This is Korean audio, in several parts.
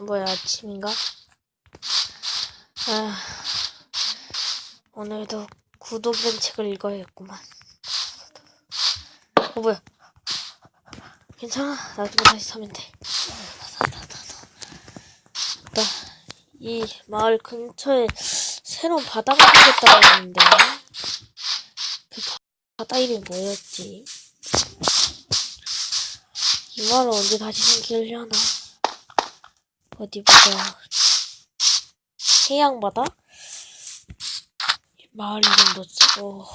뭐야, 아침인가? 오늘도 구독된 책을 읽어야겠구만. 뭐야? 괜찮아. 나중에 다시 사면 돼. 이 마을 근처에 새로운 바다가 생겼다고 하는데, 그 바다 이름이 뭐였지? 이 마을은 언제 다시 생기려나? 어디 보자. 해양바다? 마을 이름도 쓰고.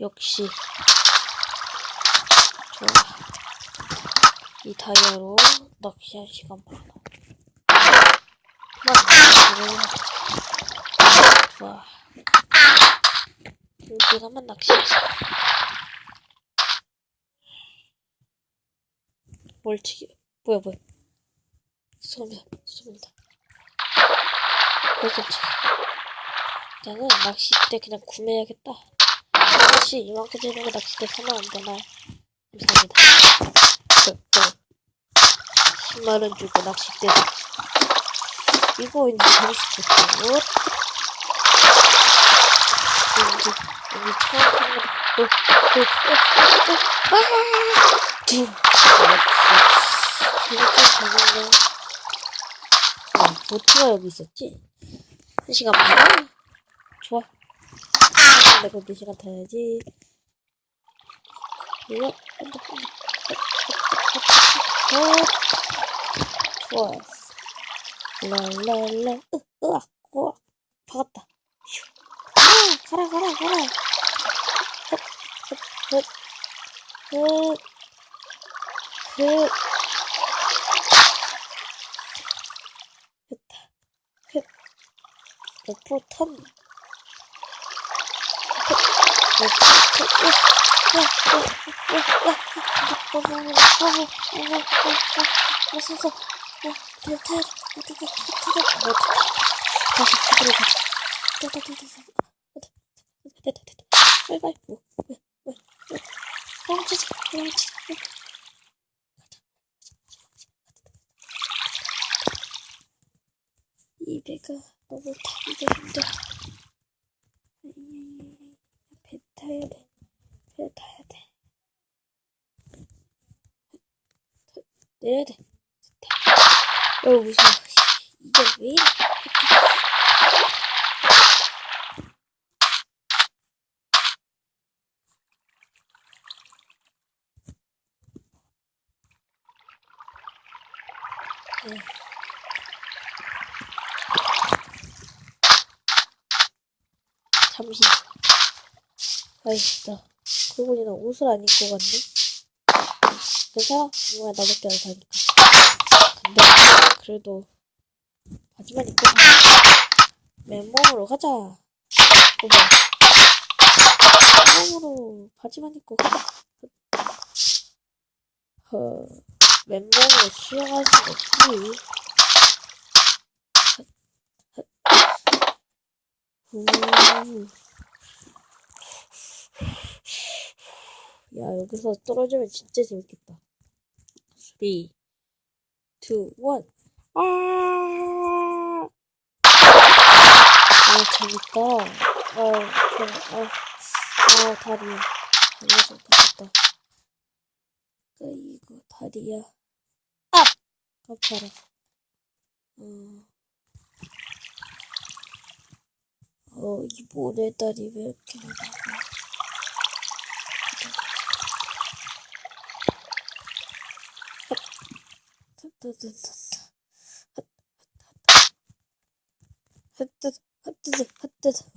역시 좋아. 이 다이아로 낚시 1시간 반. 좋아. 2시간만 낚시하자. 멀치기. 뭐야. 쏩니다. 나는 낚싯대 그냥 구매해야겠다. 혹시 이만큼 되는 거 낚싯대 사면 안 되나? 감사합니다. 10만원 주고 낚싯대 이거 이제 재밌겠다. 여기 처음 타는 재밌네. 보트가 여기 있었지? 1시간 반? 좋아. 내가 4시간 타야지. 이거, 좋았어. 랄랄라, 으악, 박았다. 가라. 됐다. 포턴. 이 배가 너무 타기가 힘들어. 배 타야 돼. 내려야 돼. 무서워. 이게 왜 이래? 잠시. 나 그러고 보니 나 옷을 안 입고 갔네? 괜찮아? 이거야 나밖에 안 사니까. 근데 그래도 바지만 입고 가. 맨몸으로 가자. 맨몸으로 바지만 입고 가자. 맨몸으로 수영할 순 없지. 야, 여기서 떨어지면 진짜 재밌겠다. 3, 2, 1. 재밌다. 다리야. 달려서 됐다. 이거 다리야. 깜짝아. 이 모래다리 왜 이렇게 나가?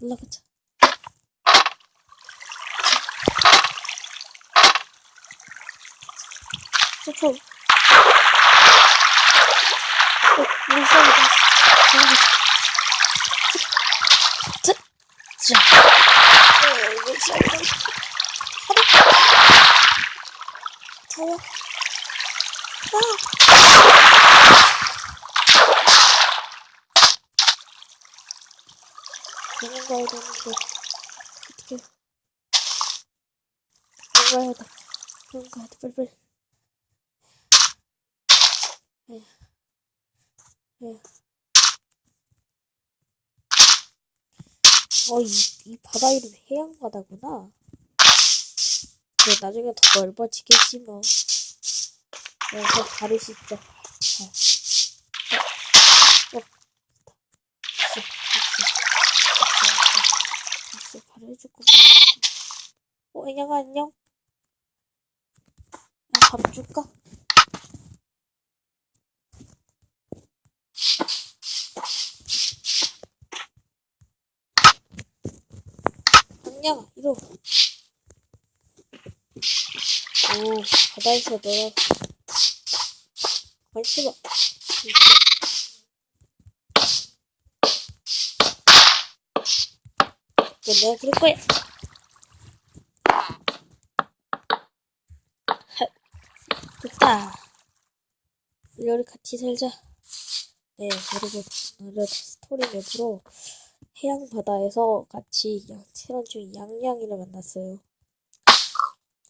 올라가자. 저쪽. 물살이 올라가자. 도망가야 되는데 어떡해. 도망가야 돼 빨리. 에휴, 에휴. 이 바다 이름 해양바다구나. 그래, 나중에 더 넓어지겠지, 뭐. 더 바를 수 있죠. 있어, 바로 해줄 거고. 애냥아, 안녕? 밥 줄까? 안녕, 이리 와. 오, 바다에서 놀아. 가만히 있어봐. 이거 내가 그럴 거야. 됐다. 우리 같이 살자. 네, 여러분. 오늘은 스토리 맵으로 해양 바다에서 같이 체험 중인 양양이를 만났어요.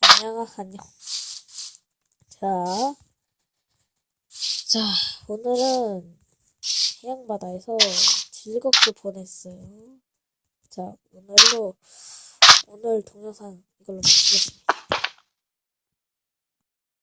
양양아, 안녕. 자, 오늘은 해양 바다에서 즐겁게 보냈어요. 자, 오늘 동영상 이걸로 마치겠습니다.